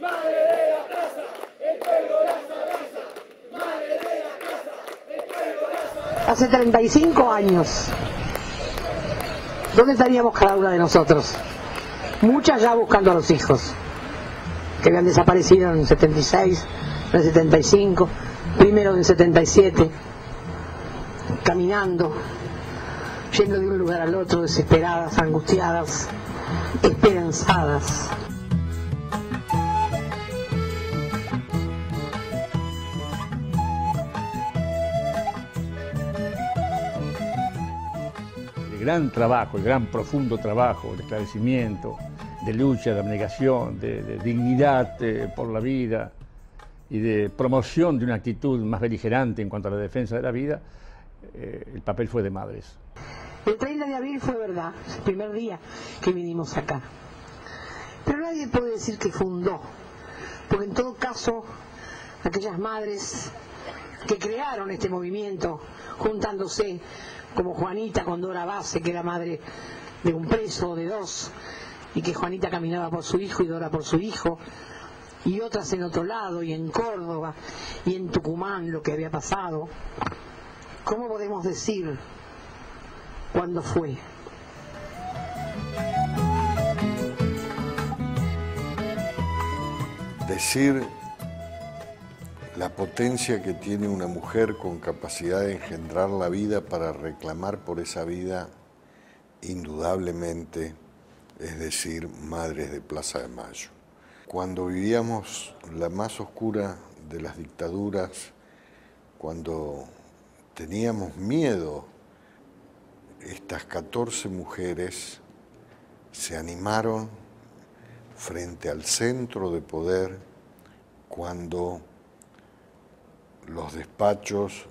madre de la plaza, el pueblo las abraza, madre de la plaza, el pueblo las abraza. Hace 35 años, ¿dónde estaríamos cada una de nosotros? Muchas ya buscando a los hijos, que habían desaparecido en el 76, en el 75, primero en el 77, caminando, yendo de un lugar al otro, desesperadas, angustiadas, esperanzadas. El gran trabajo, el gran profundo trabajo de esclarecimiento, de lucha, de abnegación, de dignidad por la vida y de promoción de una actitud más beligerante en cuanto a la defensa de la vida, el papel fue de madres. El 30 de abril fue verdad, el primer día que vinimos acá. Pero nadie puede decir que fundó, porque en todo caso, aquellas madres que crearon este movimiento, juntándose, como Juanita con Dora Base, que era madre de un preso o de dos, y que Juanita caminaba por su hijo y Dora por su hijo, y otras en otro lado, y en Córdoba, y en Tucumán, lo que había pasado. ¿Cómo podemos decir cuándo fue? Decir la potencia que tiene una mujer con capacidad de engendrar la vida para reclamar por esa vida, indudablemente, es decir, madres de Plaza de Mayo. Cuando vivíamos la más oscura de las dictaduras, cuando teníamos miedo, estas 14 mujeres se animaron frente al centro de poder cuando los despachos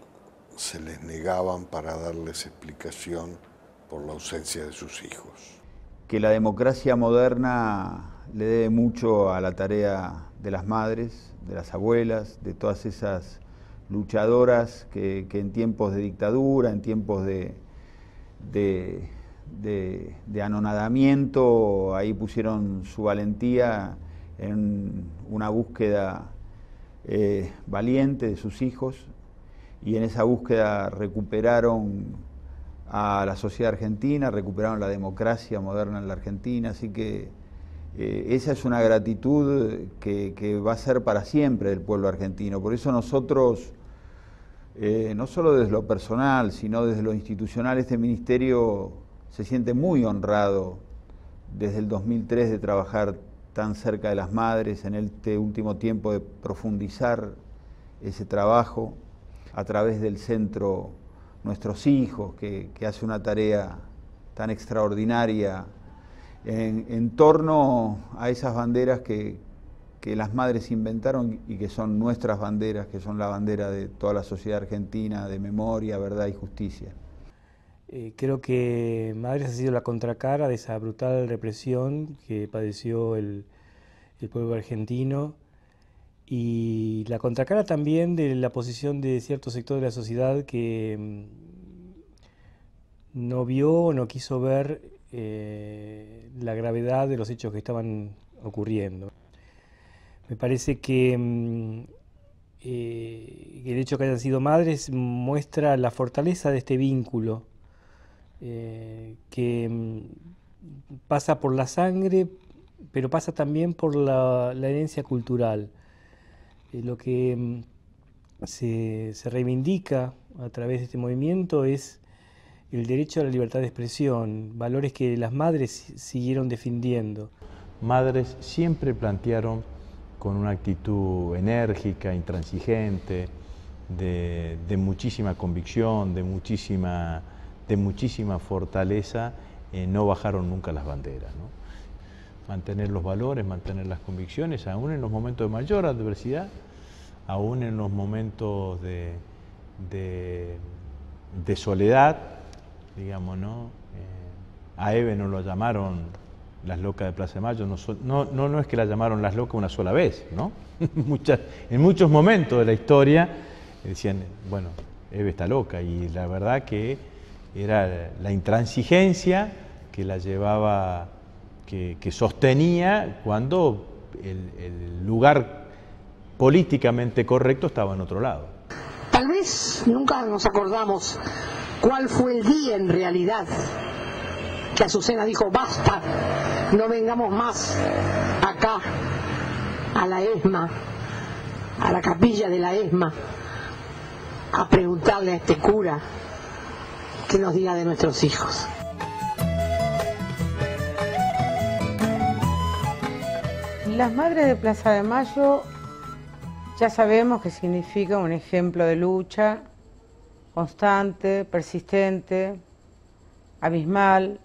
se les negaban para darles explicación por la ausencia de sus hijos. Que la democracia moderna le debe mucho a la tarea de las madres, de las abuelas, de todas esas luchadoras que en tiempos de dictadura, en tiempos de anonadamiento, ahí pusieron su valentía en una búsqueda valiente de sus hijos, y en esa búsqueda recuperaron a la sociedad argentina, recuperaron la democracia moderna en la Argentina, así que esa es una gratitud que va a ser para siempre del pueblo argentino. Por eso nosotros, no solo desde lo personal, sino desde lo institucional, este ministerio se siente muy honrado desde el 2003 de trabajar tan cerca de las madres, en este último tiempo de profundizar ese trabajo a través del centro Nuestros Hijos, que hace una tarea tan extraordinaria en torno a esas banderas que las madres inventaron y que son nuestras banderas, que son la bandera de toda la sociedad argentina, de memoria, verdad y justicia. Creo que Madres ha sido la contracara de esa brutal represión que padeció el pueblo argentino, y la contracara también de la posición de cierto sector de la sociedad que no vio o no quiso ver la gravedad de los hechos que estaban ocurriendo. Me parece que el hecho que hayan sido madres muestra la fortaleza de este vínculo que pasa por la sangre, pero pasa también por la herencia cultural. Lo que se reivindica a través de este movimiento es el derecho a la libertad de expresión, valores que las madres siguieron defendiendo. Madres siempre plantearon con una actitud enérgica, intransigente, de muchísima convicción, de muchísima fortaleza, no bajaron nunca las banderas, ¿no? Mantener los valores, mantener las convicciones, aún en los momentos de mayor adversidad, aún en los momentos de soledad, digamos, ¿no? A Eve no lo llamaron las locas de Plaza de Mayo, no es que la llamaron las locas una sola vez, ¿no? En muchos momentos de la historia decían, bueno, Eve está loca, y la verdad que era la intransigencia que la llevaba, que sostenía cuando el lugar políticamente correcto estaba en otro lado. Tal vez nunca nos acordamos cuál fue el día en realidad que Azucena dijo: basta, no vengamos más acá a la ESMA, a la capilla de la ESMA, a preguntarle a este cura que nos diga de nuestros hijos. Las Madres de Plaza de Mayo ya sabemos que significa un ejemplo de lucha constante, persistente, abismal,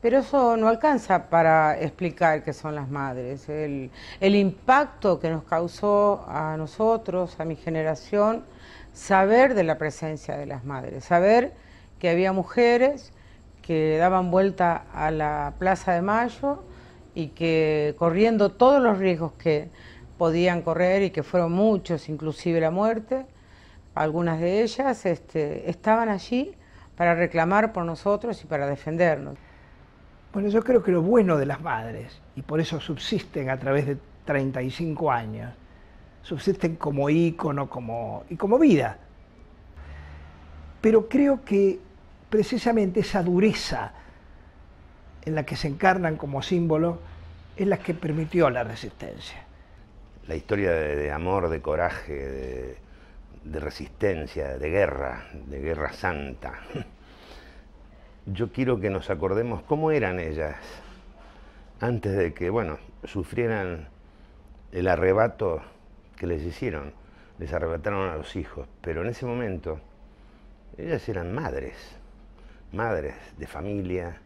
pero eso no alcanza para explicar qué son las madres. El impacto que nos causó a nosotros, a mi generación, saber de la presencia de las madres, saber que había mujeres que daban vuelta a la Plaza de Mayo y que, corriendo todos los riesgos que podían correr, y que fueron muchos, inclusive la muerte, algunas de ellas estaban allí para reclamar por nosotros y para defendernos. Bueno, yo creo que lo bueno de las madres, y por eso subsisten a través de 35 años, subsisten como ícono y como vida. Pero creo que precisamente esa dureza en la que se encarnan como símbolo es la que permitió la resistencia. La historia de amor, de coraje, de resistencia, de guerra santa. Yo quiero que nos acordemos cómo eran ellas antes de que, bueno, sufrieran el arrebato que les hicieron. Les arrebataron a los hijos, pero en ese momento ellas eran madres de familia,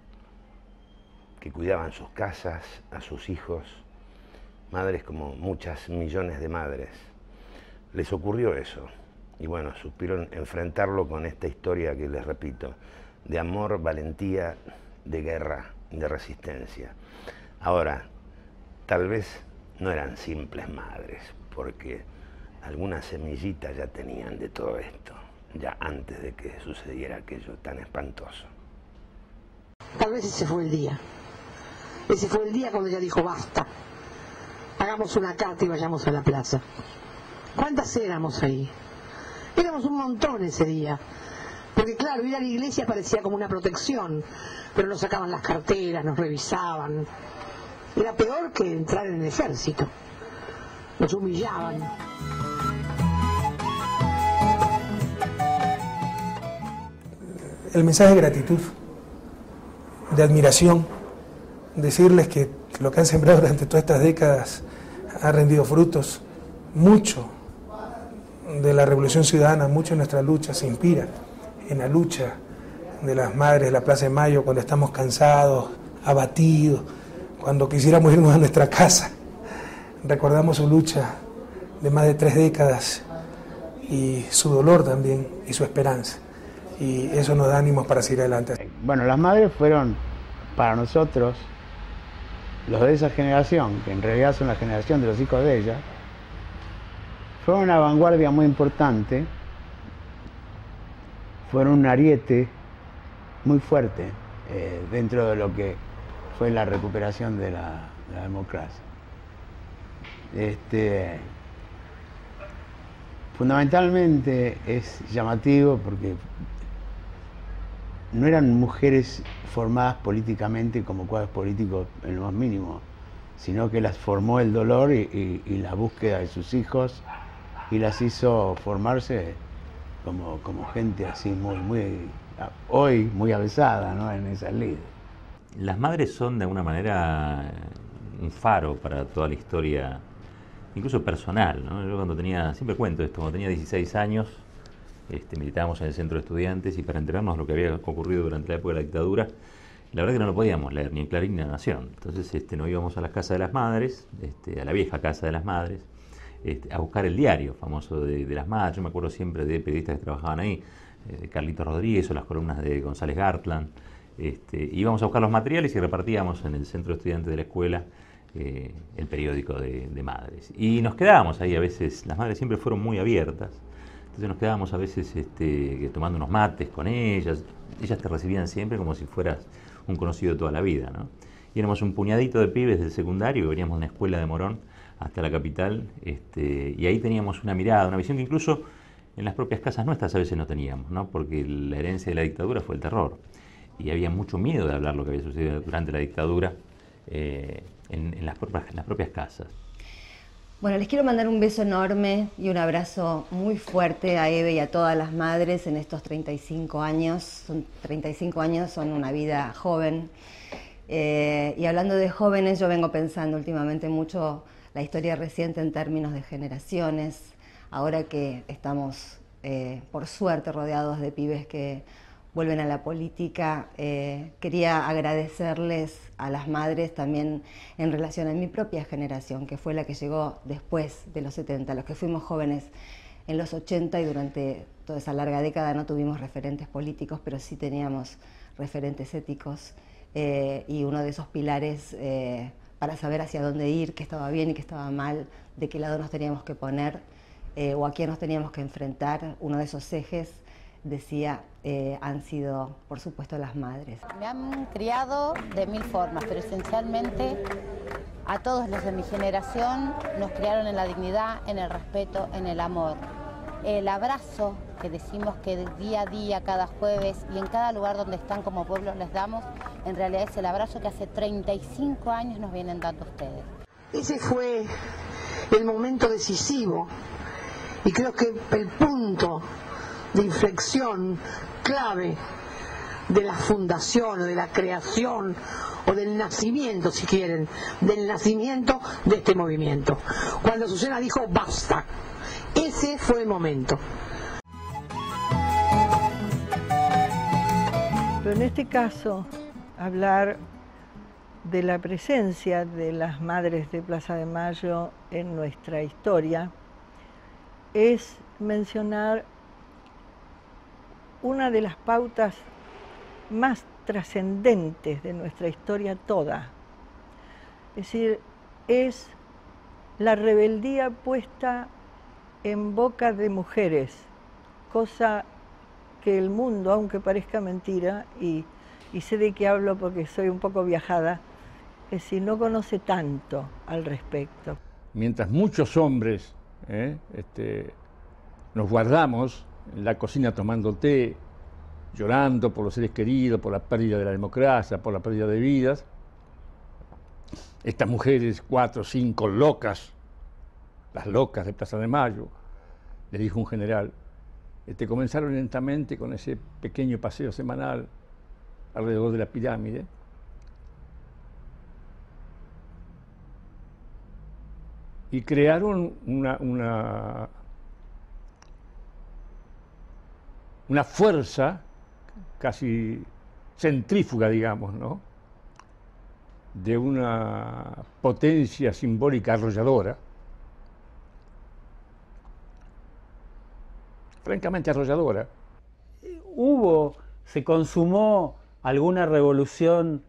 que cuidaban sus casas, a sus hijos, madres como muchas millones de madres. Les ocurrió eso, y bueno, supieron enfrentarlo con esta historia que les repito, de amor, valentía, de guerra, de resistencia. Ahora, tal vez no eran simples madres, porque algunas semillitas ya tenían de todo esto, ya antes de que sucediera aquello tan espantoso. Tal vez ese fue el día. Ese fue el día cuando ella dijo: basta, hagamos una carta y vayamos a la plaza. ¿Cuántas éramos ahí? Éramos un montón ese día. Porque claro, ir a la iglesia parecía como una protección, pero nos sacaban las carteras, nos revisaban. Era peor que entrar en el ejército. Nos humillaban. El mensaje de gratitud, de admiración, decirles que lo que han sembrado durante todas estas décadas ha rendido frutos. Mucho de la Revolución Ciudadana, mucho de nuestra lucha se inspira en la lucha de las madres de la Plaza de Mayo, cuando estamos cansados, abatidos, cuando quisiéramos irnos a nuestra casa. Recordamos su lucha de más de 3 décadas y su dolor también y su esperanza. Y eso nos da ánimos para seguir adelante. Bueno, las madres fueron para nosotros, los de esa generación, que en realidad son la generación de los hijos de ella, fueron una vanguardia muy importante, fueron un ariete muy fuerte dentro de lo que fue la recuperación de la democracia. Fundamentalmente es llamativo porque no eran mujeres formadas políticamente como cuadros políticos en lo más mínimo, sino que las formó el dolor y la búsqueda de sus hijos, y las hizo formarse como gente así hoy muy avesada, ¿no?, en esas líderes. Las madres son de alguna manera un faro para toda la historia, incluso personal, ¿no? Yo siempre cuento esto, cuando tenía 16 años, militábamos en el centro de estudiantes, y para enterarnos de lo que había ocurrido durante la época de la dictadura, la verdad que no lo podíamos leer, ni en Clarín ni en La Nación. Entonces nos íbamos a la casa de las madres, a la vieja casa de las madres, a buscar el diario famoso de las madres. Yo me acuerdo siempre de periodistas que trabajaban ahí, de Carlitos Rodríguez o las columnas de González Gartland. Íbamos a buscar los materiales y repartíamos en el centro de estudiantes de la escuela el periódico de madres. Y nos quedábamos ahí a veces, las madres siempre fueron muy abiertas, entonces nos quedábamos a veces tomando unos mates con ellas te recibían siempre como si fueras un conocido de toda la vida, ¿no? y éramos un puñadito de pibes del secundario que veníamos de una escuela de Morón hasta la capital, y ahí teníamos una mirada, una visión que incluso en las propias casas nuestras a veces no teníamos, ¿no? Porque la herencia de la dictadura fue el terror, y había mucho miedo de hablar lo que había sucedido durante la dictadura en las propias casas. Bueno, les quiero mandar un beso enorme y un abrazo muy fuerte a Eve y a todas las madres en estos 35 años. 35 años son una vida joven. Y hablando de jóvenes, yo vengo pensando últimamente mucho la historia reciente en términos de generaciones. Ahora que estamos, por suerte, rodeados de pibes que vuelven a la política, quería agradecerles a las madres también en relación a mi propia generación, que fue la que llegó después de los 70, los que fuimos jóvenes en los 80 y durante toda esa larga década no tuvimos referentes políticos, pero sí teníamos referentes éticos, y uno de esos pilares para saber hacia dónde ir, qué estaba bien y qué estaba mal, de qué lado nos teníamos que poner o a quién nos teníamos que enfrentar, uno de esos ejes decía, han sido, por supuesto, las madres. Me han criado de mil formas, pero esencialmente a todos los de mi generación nos criaron en la dignidad, en el respeto, en el amor. El abrazo que decimos que día a día, cada jueves y en cada lugar donde están como pueblo les damos, en realidad es el abrazo que hace 35 años nos vienen dando ustedes. Ese fue el momento decisivo y creo que el punto de inflexión clave de la fundación o de la creación o del nacimiento, si quieren, del nacimiento de este movimiento. Cuando Azucena dijo basta, ese fue el momento. Pero en este caso, hablar de la presencia de las madres de Plaza de Mayo en nuestra historia es mencionar una de las pautas más trascendentes de nuestra historia toda. Es decir, es la rebeldía puesta en boca de mujeres, cosa que el mundo, aunque parezca mentira, y sé de qué hablo porque soy un poco viajada, es decir, no conoce tanto al respecto. Mientras muchos hombres nos guardamos en la cocina tomando té, llorando por los seres queridos, por la pérdida de la democracia, por la pérdida de vidas, estas mujeres, 4 o 5 locas, las locas de Plaza de Mayo, le dijo un general, comenzaron lentamente con ese pequeño paseo semanal alrededor de la pirámide, y crearon una fuerza casi centrífuga, digamos, ¿no?, de una potencia simbólica arrolladora, francamente arrolladora. Se consumó alguna revolución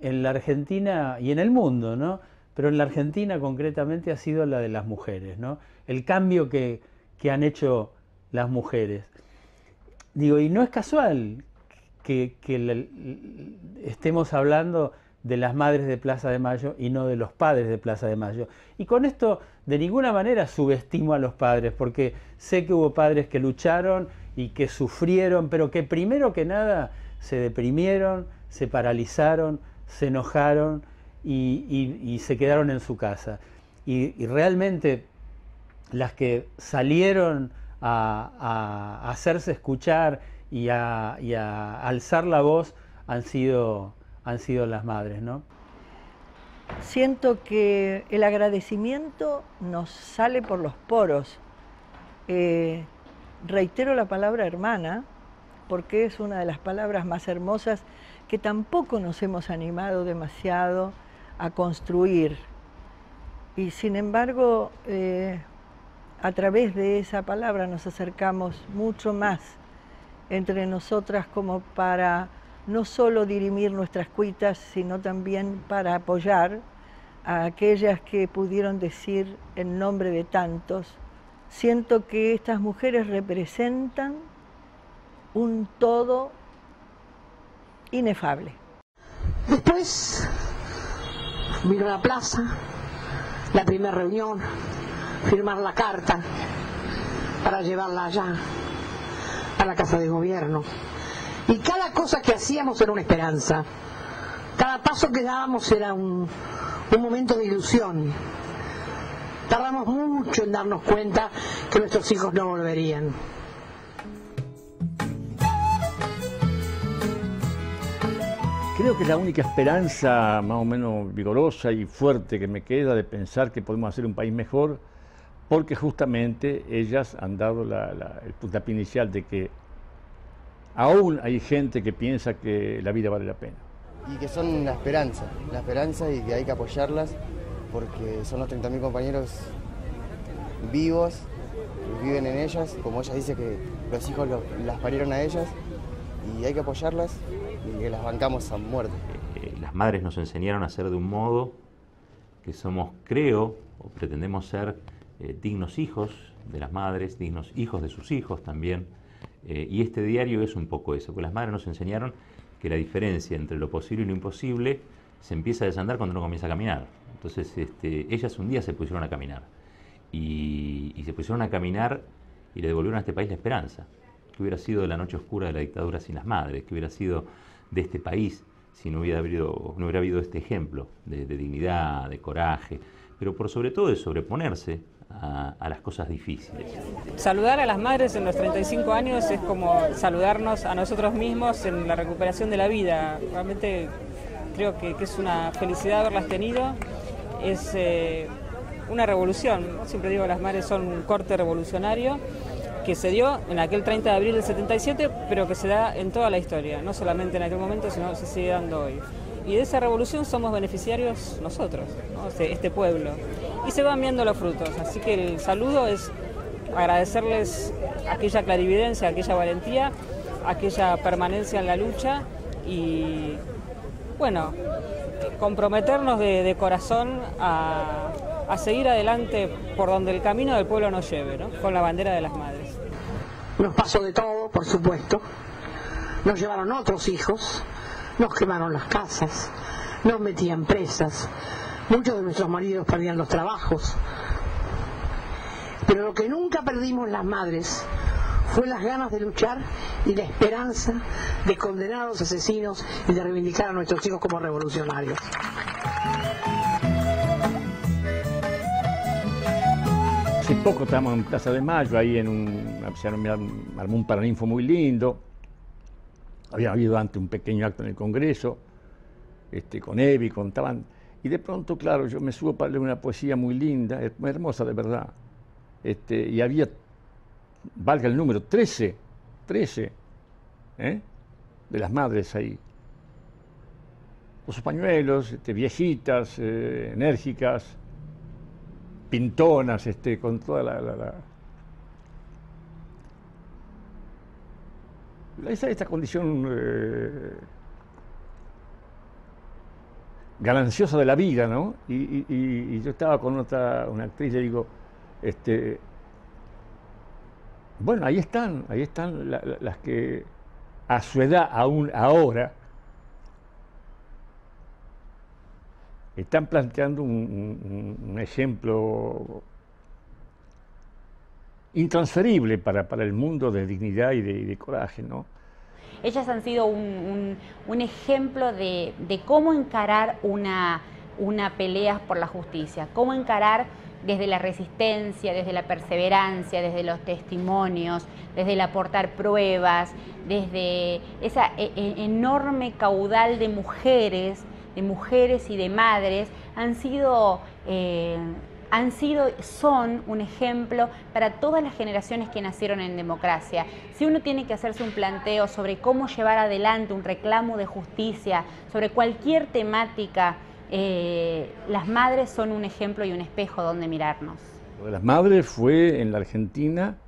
en la Argentina y en el mundo, ¿no? Pero en la Argentina concretamente ha sido la de las mujeres, ¿no? El cambio que han hecho las mujeres. Digo, y no es casual que estemos hablando de las madres de Plaza de Mayo y no de los padres de Plaza de Mayo. Y con esto de ninguna manera subestimo a los padres, porque sé que hubo padres que lucharon y que sufrieron, pero que primero que nada se deprimieron, se paralizaron, se enojaron y se quedaron en su casa. Y realmente las que salieron a hacerse escuchar y a alzar la voz han sido las madres, ¿no? Siento que el agradecimiento nos sale por los poros. Reitero la palabra hermana, porque es una de las palabras más hermosas que tampoco nos hemos animado demasiado a construir. Y sin embargo, a través de esa palabra nos acercamos mucho más entre nosotras como para no solo dirimir nuestras cuitas, sino también para apoyar a aquellas que pudieron decir en nombre de tantos. Siento que estas mujeres representan un todo inefable. Después vino a la plaza, la primera reunión, firmar la carta para llevarla allá, a la Casa de Gobierno. Y cada cosa que hacíamos era una esperanza. Cada paso que dábamos era un momento de ilusión. Tardamos mucho en darnos cuenta que nuestros hijos no volverían. Creo que es la única esperanza más o menos vigorosa y fuerte que me queda de pensar que podemos hacer un país mejor, porque justamente ellas han dado el puntapié inicial de que aún hay gente que piensa que la vida vale la pena. Y que son la esperanza y que hay que apoyarlas porque son los 30.000 compañeros vivos que viven en ellas, como ella dice que los hijos las parieron a ellas y hay que apoyarlas y que las bancamos a muerte. Las madres nos enseñaron a ser de un modo que somos, creo, o pretendemos ser dignos hijos de las madres, dignos hijos de sus hijos también, y este diario es un poco eso, que las madres nos enseñaron que la diferencia entre lo posible y lo imposible se empieza a desandar cuando uno comienza a caminar. Entonces ellas un día se pusieron a caminar y se pusieron a caminar y le devolvieron a este país la esperanza. ¿Qué hubiera sido de la noche oscura de la dictadura sin las madres? ¿Qué hubiera sido de este país si no hubiera habido este ejemplo de dignidad, de coraje, pero por sobre todo de sobreponerse a las cosas difíciles? Saludar a las madres en los 35 años es como saludarnos a nosotros mismos en la recuperación de la vida. Realmente creo que es una felicidad haberlas tenido, es una revolución. Siempre digo que las madres son un corte revolucionario que se dio en aquel 30 de abril del 77, pero que se da en toda la historia, no solamente en aquel momento, sino se sigue dando hoy. Y de esa revolución somos beneficiarios nosotros, ¿no? Este pueblo. Y se van viendo los frutos, así que el saludo es agradecerles aquella clarividencia, aquella valentía, aquella permanencia en la lucha y, bueno, comprometernos de corazón a seguir adelante por donde el camino del pueblo nos lleve, ¿no? Con la bandera de las madres. Nos pasó de todo, por supuesto. Nos llevaron otros hijos, nos quemaron las casas, nos metían presas. Muchos de nuestros maridos perdían los trabajos. Pero lo que nunca perdimos las madres fue las ganas de luchar y la esperanza de condenar a los asesinos y de reivindicar a nuestros hijos como revolucionarios. Hace poco estábamos en Plaza de Mayo, ahí se armó un paraninfo muy lindo. Había habido antes un pequeño acto en el Congreso, con Evi, contaban. Y de pronto, claro, yo me subo para leer una poesía muy linda, muy hermosa de verdad. Y había, valga el número, 13 de las madres ahí. Con sus pañuelos, viejitas, enérgicas, pintonas, con toda esta condición gananciosa de la vida, ¿no? Y yo estaba con una actriz, le digo, bueno, ahí están las que a su edad, aún ahora, están planteando un ejemplo intransferible para el mundo de dignidad y de coraje, ¿no? Ellas han sido un ejemplo de cómo encarar una pelea por la justicia, cómo encarar desde la resistencia, desde la perseverancia, desde los testimonios, desde el aportar pruebas, desde esa enorme caudal de mujeres y de madres, son un ejemplo para todas las generaciones que nacieron en democracia. Si uno tiene que hacerse un planteo sobre cómo llevar adelante un reclamo de justicia, sobre cualquier temática, las madres son un ejemplo y un espejo donde mirarnos. Lo de las madres fue en la Argentina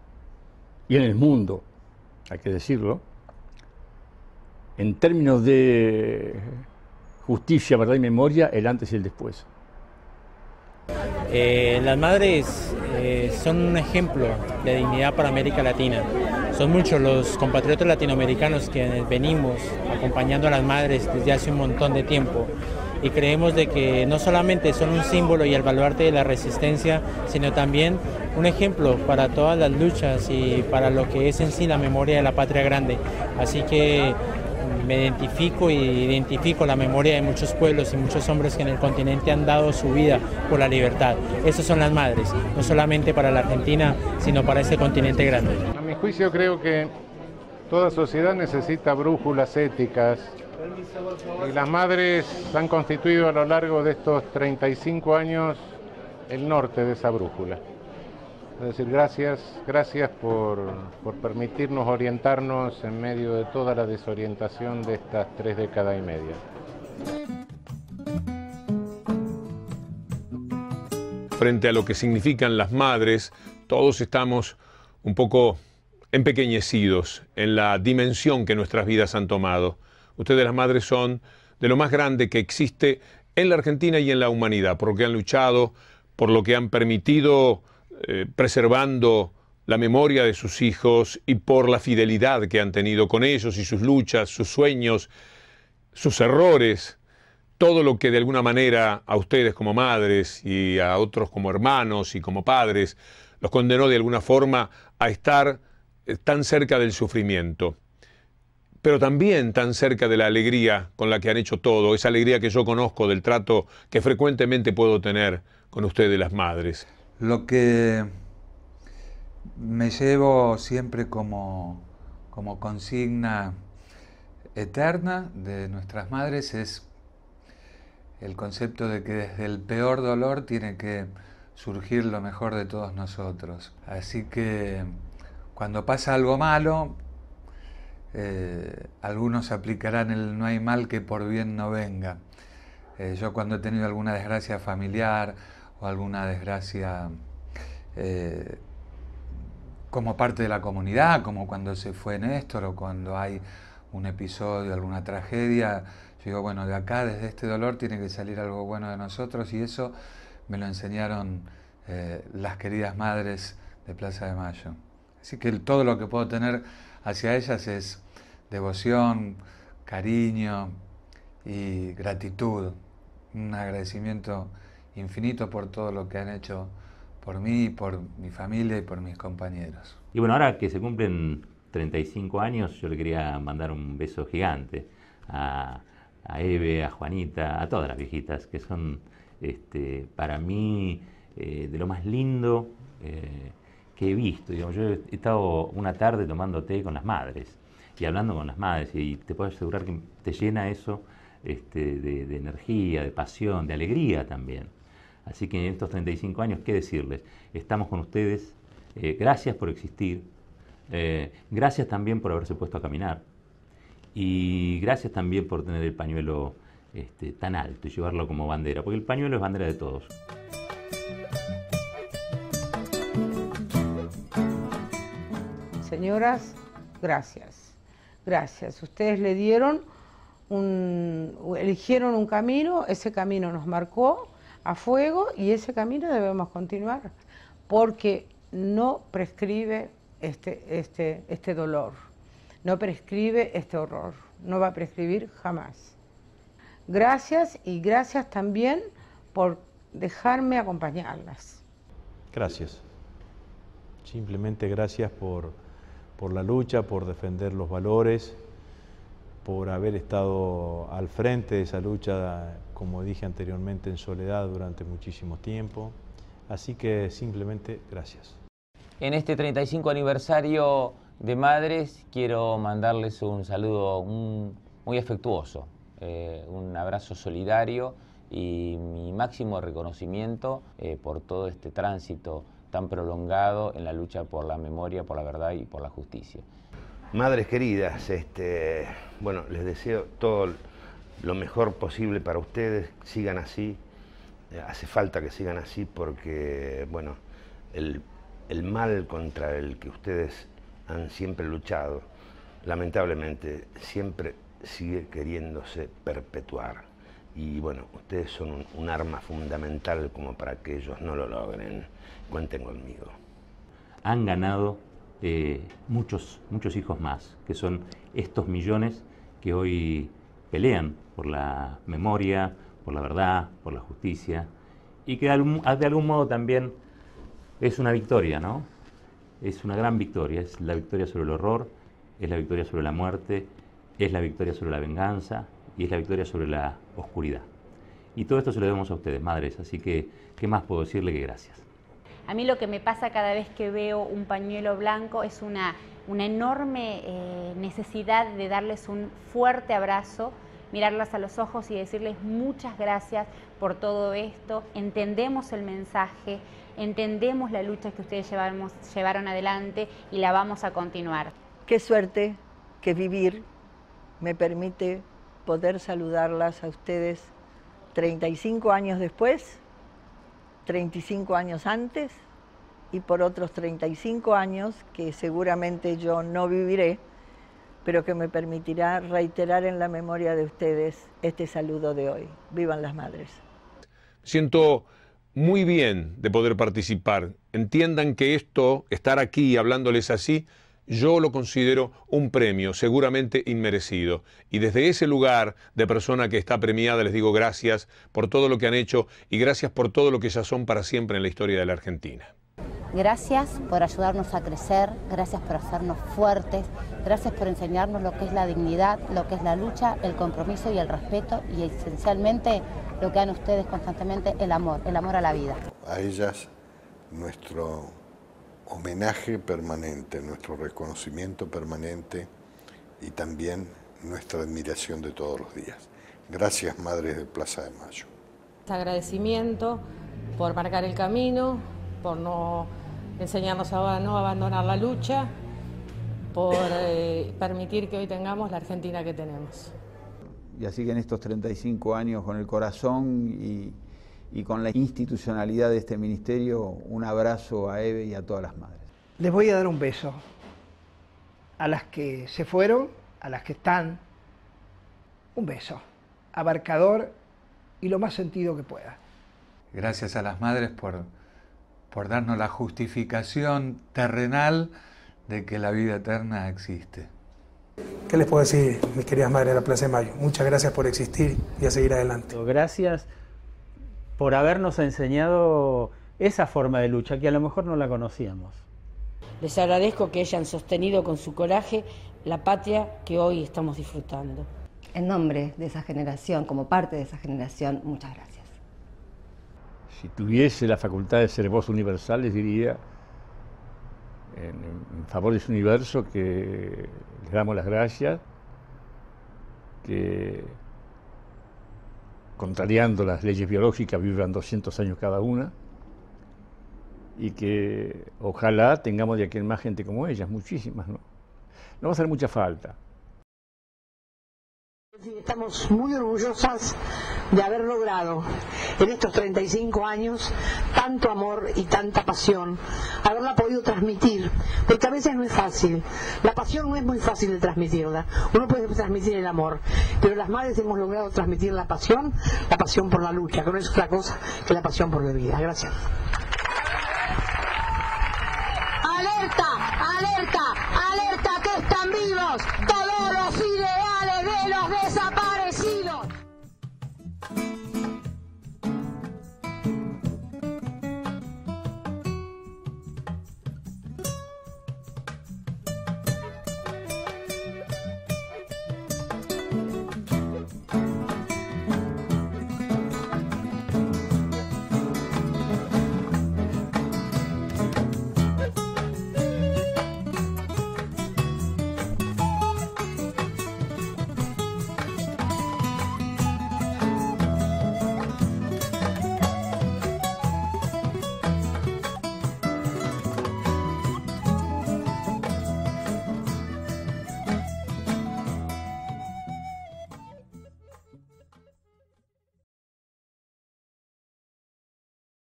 y en el mundo, hay que decirlo, en términos de justicia, verdad y memoria, el antes y el después. Las madres son un ejemplo de dignidad para América Latina. Son muchos los compatriotas latinoamericanos que venimos acompañando a las madres desde hace un montón de tiempo y creemos de que no solamente son un símbolo y el baluarte de la resistencia, sino también un ejemplo para todas las luchas y para lo que es en sí la memoria de la patria grande. Así que me identifico la memoria de muchos pueblos y muchos hombres que en el continente han dado su vida por la libertad. Esas son las madres, no solamente para la Argentina, sino para este continente grande. A mi juicio creo que toda sociedad necesita brújulas éticas y las madres han constituido a lo largo de estos 35 años el norte de esa brújula. Es decir, gracias por permitirnos orientarnos en medio de toda la desorientación de estas 3 décadas y media. Frente a lo que significan las madres, todos estamos un poco empequeñecidos en la dimensión que nuestras vidas han tomado. Ustedes, las madres, son de lo más grande que existe en la Argentina y en la humanidad, por lo que han luchado, por lo que han permitido, preservando la memoria de sus hijos y por la fidelidad que han tenido con ellos y sus luchas, sus sueños, sus errores, todo lo que de alguna manera a ustedes como madres y a otros como hermanos y como padres los condenó de alguna forma a estar tan cerca del sufrimiento, pero también tan cerca de la alegría con la que han hecho todo, esa alegría que yo conozco del trato que frecuentemente puedo tener con ustedes, las madres. Lo que me llevo siempre como consigna eterna de nuestras madres es el concepto de que desde el peor dolor tiene que surgir lo mejor de todos nosotros. Así que cuando pasa algo malo, algunos aplicarán el no hay mal que por bien no venga. Yo cuando he tenido alguna desgracia familiar o alguna desgracia como parte de la comunidad, como cuando se fue Néstor o cuando hay un episodio, alguna tragedia, yo digo, bueno, de acá, desde este dolor, tiene que salir algo bueno de nosotros, y eso me lo enseñaron las queridas madres de Plaza de Mayo. Así que todo lo que puedo tener hacia ellas es devoción, cariño y gratitud, un agradecimiento infinito por todo lo que han hecho por mí, por mi familia y por mis compañeros. Y bueno, ahora que se cumplen 35 años, yo le quería mandar un beso gigante a Eve, a Juanita, a todas las viejitas, que son para mí de lo más lindo que he visto. Digamos, yo he estado una tarde tomando té con las madres y hablando con las madres, y te puedo asegurar que te llena eso de energía, de pasión, de alegría también. Así que en estos 35 años, ¿qué decirles? Estamos con ustedes, gracias por existir, gracias también por haberse puesto a caminar, y gracias también por tener el pañuelo tan alto y llevarlo como bandera, porque el pañuelo es bandera de todos. Señoras, gracias. Gracias. Ustedes le dieron eligieron un camino, ese camino nos marcó a fuego y ese camino debemos continuar, porque no prescribe este dolor, no prescribe este horror, no va a prescribir jamás. Gracias, y gracias también por dejarme acompañarlas. Gracias. Simplemente gracias por la lucha, por defender los valores, por haber estado al frente de esa lucha, como dije anteriormente, en soledad durante muchísimo tiempo. Así que simplemente gracias. En este 35 aniversario de Madres quiero mandarles un saludo muy afectuoso, un abrazo solidario y mi máximo reconocimiento por todo este tránsito tan prolongado en la lucha por la memoria, por la verdad y por la justicia. Madres queridas, bueno, les deseo todo lo mejor posible para ustedes, sigan así, hace falta que sigan así porque, bueno, el mal contra el que ustedes han siempre luchado, lamentablemente siempre sigue queriéndose perpetuar. Y bueno, ustedes son un arma fundamental como para que ellos no lo logren. Cuenten conmigo. Han ganado muchos hijos más, que son estos millones que hoy pelean por la memoria, por la verdad, por la justicia, y que de algún modo también es una victoria, ¿no? Es una gran victoria, es la victoria sobre el horror, es la victoria sobre la muerte, es la victoria sobre la venganza y es la victoria sobre la oscuridad. Y todo esto se lo debemos a ustedes, madres, así que, ¿qué más puedo decirle que gracias? A mí lo que me pasa cada vez que veo un pañuelo blanco es una enorme necesidad de darles un fuerte abrazo, mirarlas a los ojos y decirles muchas gracias por todo esto. Entendemos el mensaje, entendemos la lucha que ustedes llevaron adelante y la vamos a continuar. Qué suerte que vivir me permite poder saludarlas a ustedes 35 años después, 35 años antes y por otros 35 años que seguramente yo no viviré, pero que me permitirá reiterar en la memoria de ustedes este saludo de hoy. ¡Vivan las madres! Siento muy bien de poder participar. Entiendan que esto, estar aquí hablándoles así, yo lo considero un premio seguramente inmerecido. Y desde ese lugar de persona que está premiada les digo gracias por todo lo que han hecho y gracias por todo lo que ya son para siempre en la historia de la Argentina. Gracias por ayudarnos a crecer, gracias por hacernos fuertes, gracias por enseñarnos lo que es la dignidad, lo que es la lucha, el compromiso y el respeto y esencialmente lo que dan ustedes constantemente, el amor a la vida. A ellas nuestro homenaje permanente, nuestro reconocimiento permanente y también nuestra admiración de todos los días. Gracias, Madres de Plaza de Mayo. Agradecimiento por marcar el camino, por no enseñarnos a no abandonar la lucha, por permitir que hoy tengamos la Argentina que tenemos. Y así que en estos 35 años con el corazón y con la institucionalidad de este ministerio, un abrazo a Eve y a todas las madres. Les voy a dar un beso a las que se fueron, a las que están, un beso abarcador y lo más sentido que pueda. Gracias a las madres por darnos la justificación terrenal de que la vida eterna existe. ¿Qué les puedo decir, mis queridas madres de la Plaza de Mayo? Muchas gracias por existir y a seguir adelante. Gracias por habernos enseñado esa forma de lucha que a lo mejor no la conocíamos. Les agradezco que hayan sostenido con su coraje la patria que hoy estamos disfrutando. En nombre de esa generación, como parte de esa generación, muchas gracias. Si tuviese la facultad de ser voz universal, les diría en favor de ese universo que les damos las gracias, que contrariando las leyes biológicas vivan 200 años cada una y que ojalá tengamos de aquí en más gente como ellas, muchísimas, ¿no? No va a hacer mucha falta. Estamos muy orgullosas de haber logrado en estos 35 años tanto amor y tanta pasión, haberla podido transmitir, porque a veces no es fácil, la pasión no es muy fácil de transmitirla, uno puede transmitir el amor, pero las madres hemos logrado transmitir la pasión por la lucha, que no es otra cosa que la pasión por la vida. Gracias. ¡Alerta! ¡Alerta! ¡Alerta que están vivos todos los ideales de los desaparecidos!